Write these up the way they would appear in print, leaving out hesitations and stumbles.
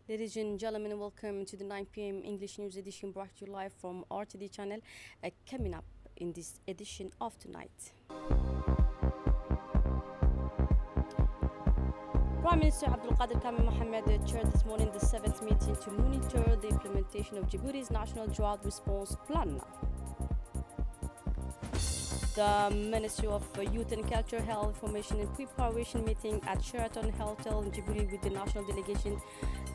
Ladies and gentlemen, welcome to the 9 p.m. English News edition brought to you live from RTD channel. Coming up in this edition of tonight. Prime Minister Abdulqadir Kamil Mohammed chaired this morning the 7th meeting to monitor the implementation of Djibouti's National Drought Response Plan. The Ministry of Youth and Culture held information and preparation meeting at Sheraton Hotel in Djibouti with the national delegation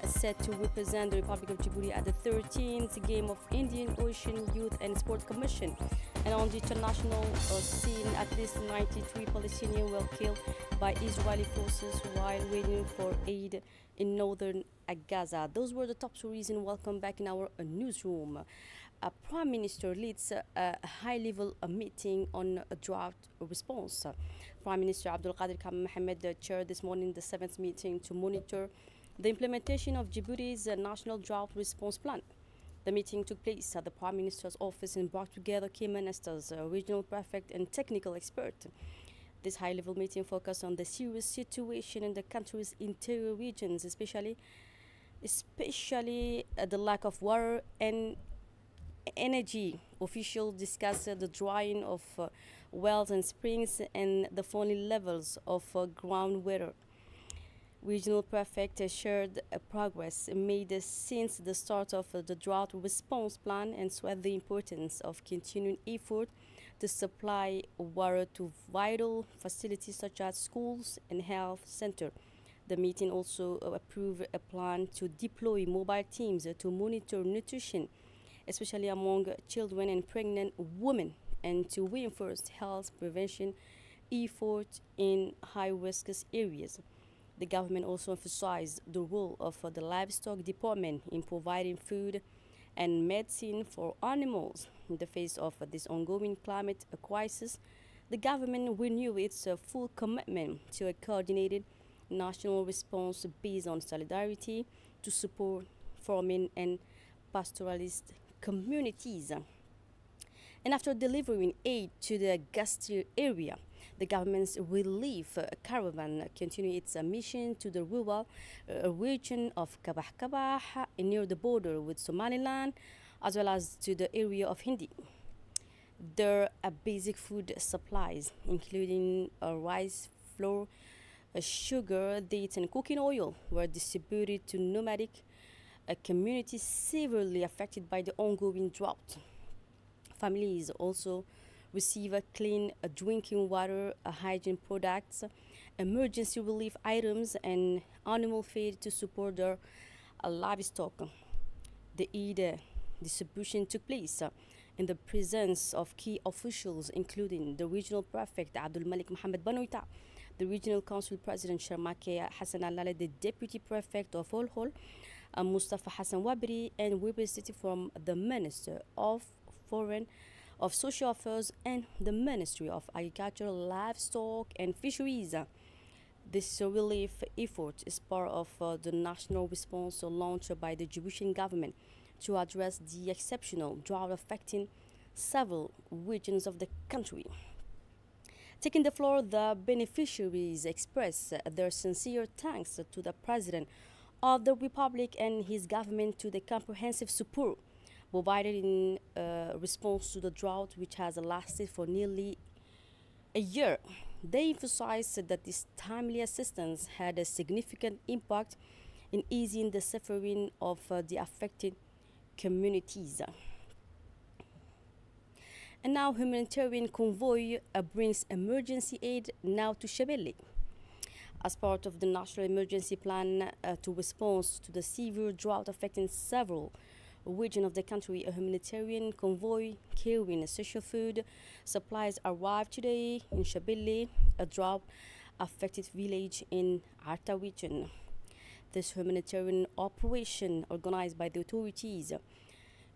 set to represent the Republic of Djibouti at the 13th Game of Indian Ocean Youth and Sport Commission. And on the international scene, at least 93 Palestinians were killed by Israeli forces while waiting for aid in northern Gaza. Those were the top stories, and welcome back in our newsroom. Prime Minister leads a high-level meeting on a drought response. Prime Minister Abdulqadir Kamil Mohammed chaired this morning the 7th meeting to monitor the implementation of Djibouti's National Drought Response Plan. The meeting took place at the Prime Minister's office and brought together key ministers, regional prefect and technical experts. This high-level meeting focused on the serious situation in the country's interior regions, especially the lack of water and energy. Officials discussed the drying of wells and springs and the falling levels of groundwater. Regional prefect shared progress made since the start of the drought response plan and stressed the importance of continuing effort to supply water to vital facilities such as schools and health centers. The meeting also approved a plan to deploy mobile teams to monitor nutrition, especially among children and pregnant women, and to reinforce health prevention efforts in high-risk areas. The government also emphasized the role of the livestock department in providing food and medicine for animals. In the face of this ongoing climate crisis, the government renewed its full commitment to a coordinated national response based on solidarity to support farming and pastoralist communities. And after delivering aid to the Gastir area, the government's relief caravan continued its mission to the rural region of Kabah near the border with Somaliland, as well as to the area of Hindi. Their basic food supplies, including rice, flour, sugar, dates, and cooking oil, were distributed to nomadic communities severely affected by the ongoing drought. Families also receive clean drinking water, hygiene products, emergency relief items, and animal feed to support their livestock. The aid distribution took place in the presence of key officials, including the regional prefect Abdul Malik Mohammed Banoita, the regional council president Sharmake Hassan Alale, the deputy prefect of Holhol, Mustafa Hassan Wabri, and representative from the Minister of Social Affairs and the Ministry of Agriculture, Livestock and Fisheries. This relief effort is part of the national response launched by the Djiboutian government to address the exceptional drought affecting several regions of the country. Taking the floor, the beneficiaries expressed their sincere thanks to the President of the Republic and his government to the comprehensive support provided in response to the drought, which has lasted for nearly a year. They emphasized that this timely assistance had a significant impact in easing the suffering of the affected communities. And now, humanitarian convoy brings emergency aid now to Shebele. As part of the national emergency plan to respond to the severe drought affecting several regions of the country, a humanitarian convoy carrying essential food supplies arrived today in Shebele, a drought-affected village in Arta region. This humanitarian operation, organized by the authorities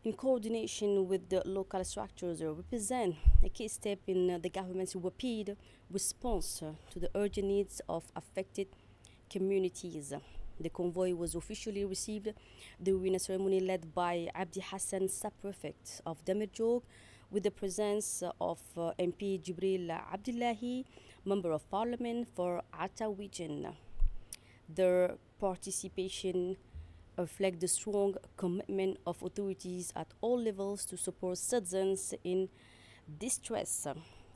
in coordination with the local structures, represent a key step in the government's rapid response to the urgent needs of affected communities. The convoy was officially received during a ceremony led by Abdi Hassan, sub-prefect of Damirjog, with the presence of MP Jibril Abdullahi, Member of Parliament for Arta region. Their participation reflect the strong commitment of authorities at all levels to support citizens in distress.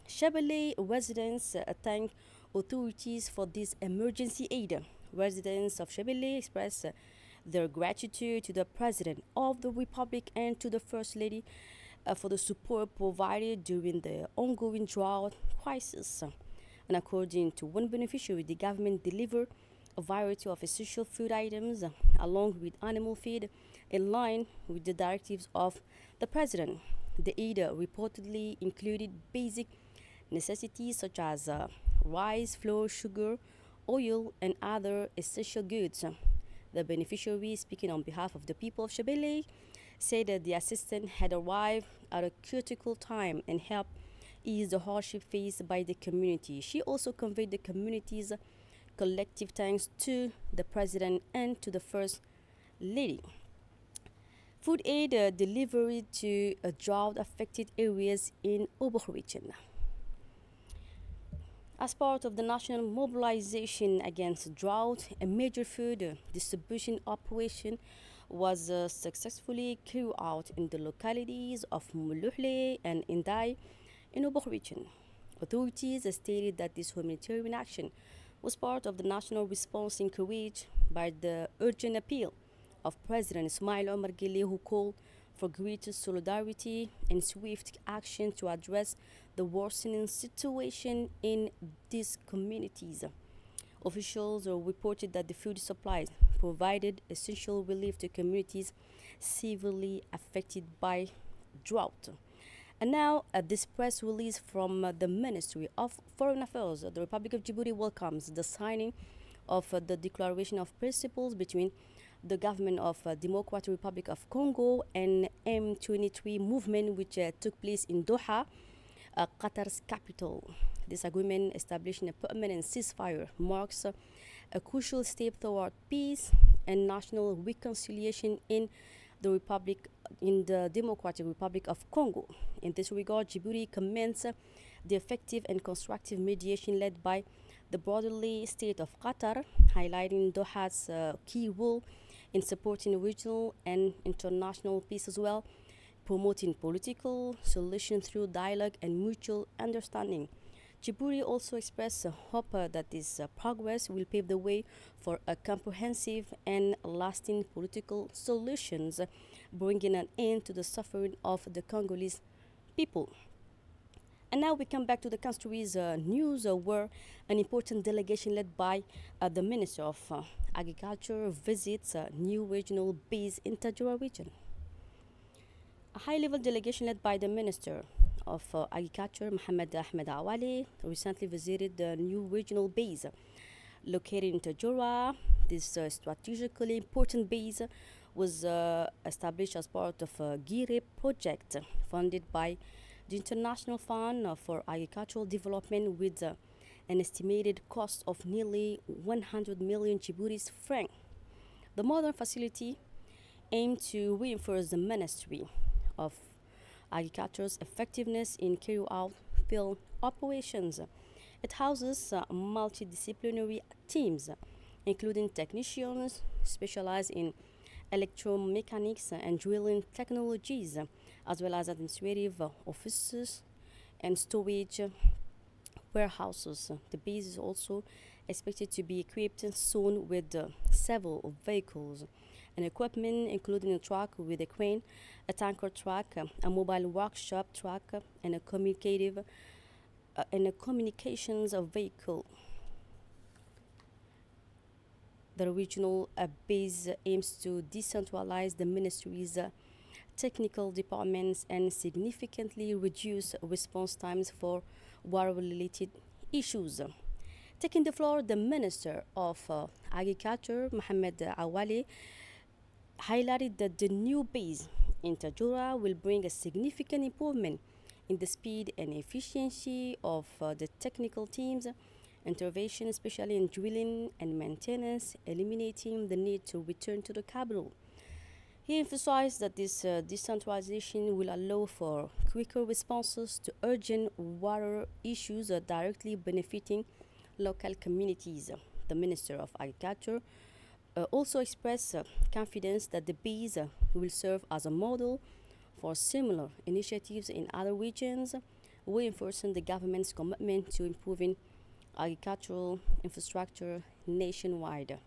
Shabelle residents thank authorities for this emergency aid. Residents of Shabelle express their gratitude to the President of the Republic and to the First Lady for the support provided during the ongoing drought crisis. And according to one beneficiary, the government delivered a variety of essential food items along with animal feed in line with the directives of the President. The aid reportedly included basic necessities such as rice, flour, sugar, oil, and other essential goods. The beneficiary, speaking on behalf of the people of Shabelle, said that the assistance had arrived at a critical time and helped ease the hardship faced by the community. She also conveyed the community's collective thanks to the President and to the First Lady. Food aid delivery to drought-affected areas in Oberhoichen. As part of the national mobilization against drought, a major food distribution operation was successfully carried out in the localities of Muluhle and Indai in Oberhoichen. Authorities stated that this humanitarian action was part of the national response encouraged by the urgent appeal of President Ismail Omar Guelleh, who called for greater solidarity and swift action to address the worsening situation in these communities. Officials reported that the food supplies provided essential relief to communities severely affected by drought. And now, this press release from the Ministry of Foreign Affairs, the Republic of Djibouti welcomes the signing of the Declaration of Principles between the government of Democratic Republic of Congo and M23 movement, which took place in Doha, Qatar's capital. This agreement establishing a permanent ceasefire marks a crucial step toward peace and national reconciliation in the Democratic Republic of Congo. In this regard, Djibouti commends the effective and constructive mediation led by the brotherly state of Qatar, highlighting Doha's key role in supporting regional and international peace as well, promoting political solutions through dialogue and mutual understanding. Djibouti also expressed hope that this progress will pave the way for a comprehensive and lasting political solutions, bringing an end to the suffering of the Congolese people. And now we come back to the country's news, where an important delegation led by the Minister of Agriculture visits a new regional base in Tajura region. A high-level delegation led by the Minister of Agriculture, Mohamed Ahmed Awali, recently visited the new regional base located in Tajura. This strategically important base was established as part of a GIRE project funded by the International Fund for Agricultural Development with an estimated cost of nearly 100 million Djibouti's francs. The modern facility aimed to reinforce the Ministry of Agriculture's effectiveness in carrying out field operations. It houses multidisciplinary teams, including technicians specialized in electromechanics and drilling technologies, as well as administrative offices and storage warehouses. The base is also expected to be equipped soon with several vehicles and equipment, including a truck with a crane, a tanker truck, a mobile workshop truck, and a communications vehicle. The regional base aims to decentralize the ministry's technical departments and significantly reduce response times for water-related issues. Taking the floor, the Minister of Agriculture, Mohamed Awali, highlighted that the new base in Tajura will bring a significant improvement in the speed and efficiency of the technical teams' intervention, especially in drilling and maintenance, eliminating the need to return to the capital. He emphasized that this decentralization will allow for quicker responses to urgent water issues directly benefiting local communities. The Minister of Agriculture also expressed confidence that the base will serve as a model for similar initiatives in other regions, reinforcing the government's commitment to improving agricultural infrastructure nationwide.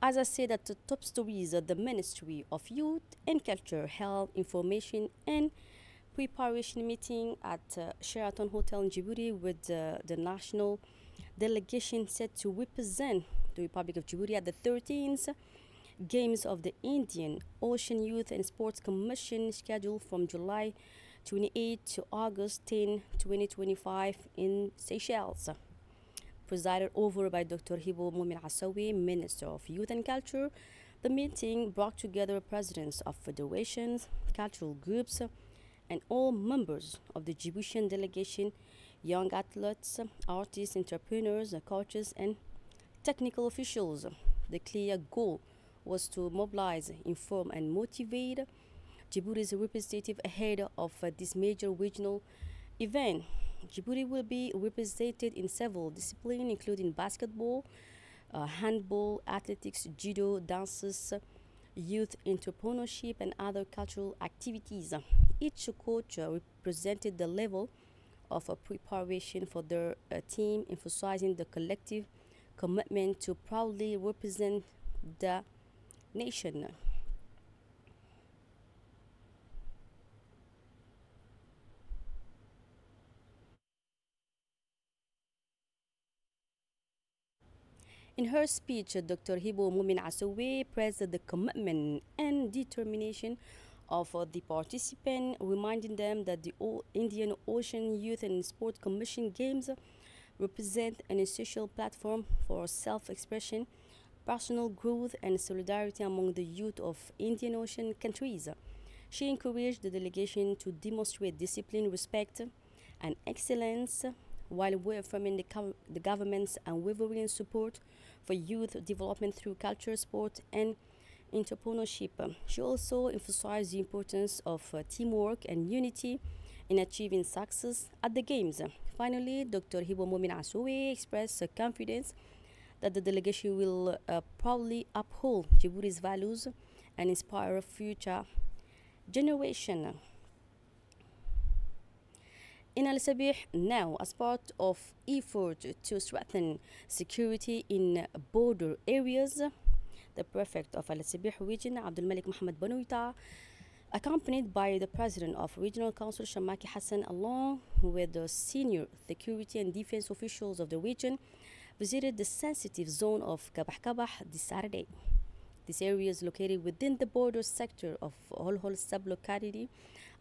As I said at the top stories, the Ministry of Youth and Culture held information and preparation meeting at Sheraton Hotel in Djibouti with the national delegation set to represent the Republic of Djibouti at the 13th Games of the Indian Ocean Youth and Sports Commission scheduled from July 28 to August 10, 2025 in Seychelles. Presided over by Dr. Hibo Mumin Asawi, Minister of Youth and Culture, the meeting brought together presidents of federations, cultural groups, and all members of the Djiboutian delegation, young athletes, artists, entrepreneurs, coaches, and technical officials. The clear goal was to mobilize, inform, and motivate Djibouti's representative ahead of this major regional event. Djibouti will be represented in several disciplines, including basketball, handball, athletics, judo, dances, youth entrepreneurship, and other cultural activities. Each coach represented the level of preparation for their team, emphasizing the collective commitment to proudly represent the nation. In her speech, Dr. Hibo Mumin Asawi praised the commitment and determination of the participants, reminding them that the Indian Ocean Youth and Sport Commission Games represent an essential platform for self-expression, personal growth, and solidarity among the youth of Indian Ocean countries. She encouraged the delegation to demonstrate discipline, respect, and excellence while reaffirming the government's unwavering support for youth development through culture, sport, and entrepreneurship. She also emphasized the importance of teamwork and unity in achieving success at the Games. Finally, Dr. Hibo Momin Asowe expressed confidence that the delegation will proudly uphold Djibouti's values and inspire future generations. In Al Sabih now, as part of effort to strengthen security in border areas, the prefect of Al Sabih region, Abdul Malik Mohammed Banoita, accompanied by the president of Regional Council Shamaki Hassan, along with the senior security and defense officials of the region, visited the sensitive zone of Kabah Kabah this Saturday. This area is located within the border sector of Holhol sub-locality.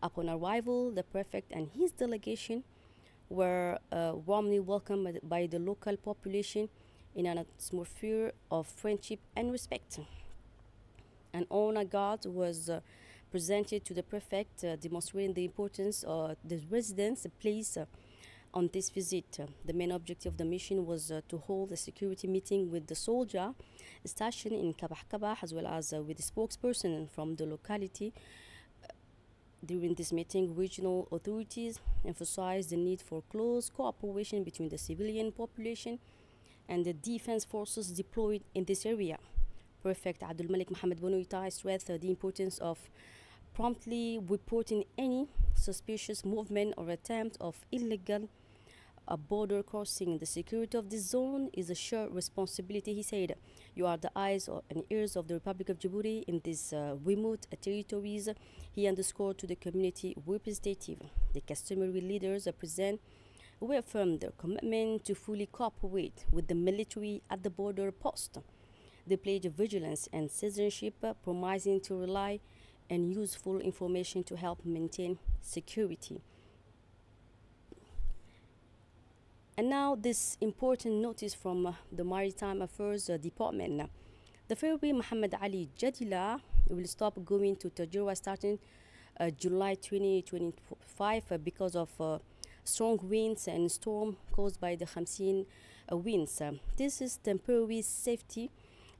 Upon arrival, the prefect and his delegation were warmly welcomed by the local population in an atmosphere of friendship and respect. An honor guard was presented to the prefect, demonstrating the importance the residents place on this visit. The main objective of the mission was to hold a security meeting with the soldier stationed in Kabah Kabah, as well as with the spokesperson from the locality. During this meeting, regional authorities emphasized the need for close cooperation between the civilian population and the defense forces deployed in this area. Prefect Abdul Malik Mohammed Banoita stressed the importance of promptly reporting any suspicious movement or attempt of illegal border crossing. The security of this zone is a shared responsibility, he said. You are the eyes and ears of the Republic of Djibouti in these remote territories, he underscored to the community representative. The customary leaders present reaffirmed their commitment to fully cooperate with the military at the border post. They pledged vigilance and citizenship, promising to rely on useful information to help maintain security. And now this important notice from the Maritime Affairs Department. The ferry Muhammad Ali Jadila will stop going to Tajirwa starting July 2025 because of strong winds and storm caused by the Khamsin winds. This is temporary safety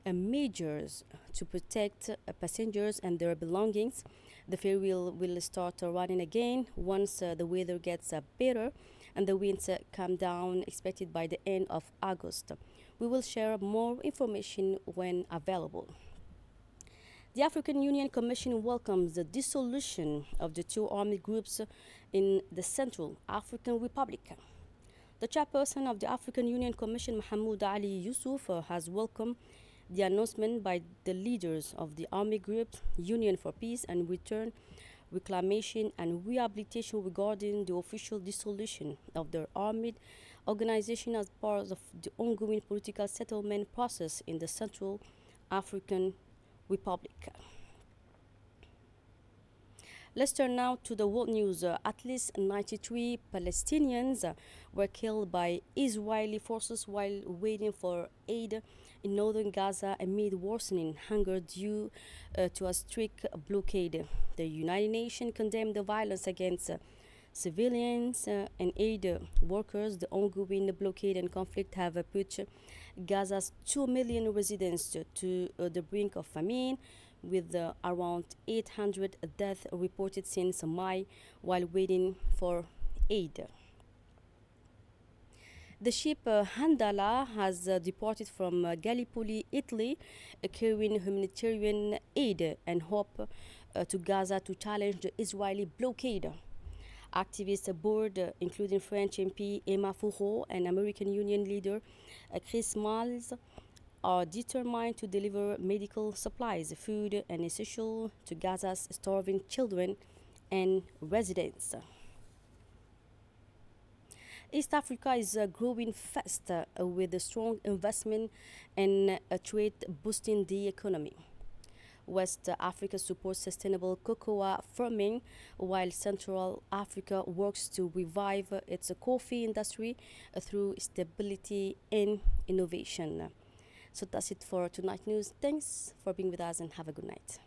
measures to protect passengers and their belongings. The ferry will start running again once the weather gets better and the winds come down, expected by the end of August. We will share more information when available. The African Union Commission welcomes the dissolution of the two armed groups in the Central African Republic. The chairperson of the African Union Commission, Mahmoud Ali Yusuf, has welcomed the announcement by the leaders of the army groups Union for Peace and Return, Reclamation and Rehabilitation regarding the official dissolution of their armed organization as part of the ongoing political settlement process in the Central African Republic. Let's turn now to the world news. At least 93 Palestinians were killed by Israeli forces while waiting for aid in northern Gaza amid worsening hunger due to a strict blockade. The United Nations condemned the violence against civilians and aid workers. The ongoing blockade and conflict have put Gaza's 2 million residents to the brink of famine, with around 800 deaths reported since May while waiting for aid. The ship Handala has departed from Gallipoli, Italy, carrying humanitarian aid and hope to Gaza to challenge the Israeli blockade. Activists aboard, including French MP Emma Foucault and American Union leader Chris Miles, are determined to deliver medical supplies, food, and essentials to Gaza's starving children and residents. East Africa is growing fast with a strong investment and trade boosting the economy. West Africa supports sustainable cocoa farming, while Central Africa works to revive its coffee industry through stability and innovation. So that's it for tonight's news. Thanks for being with us and have a good night.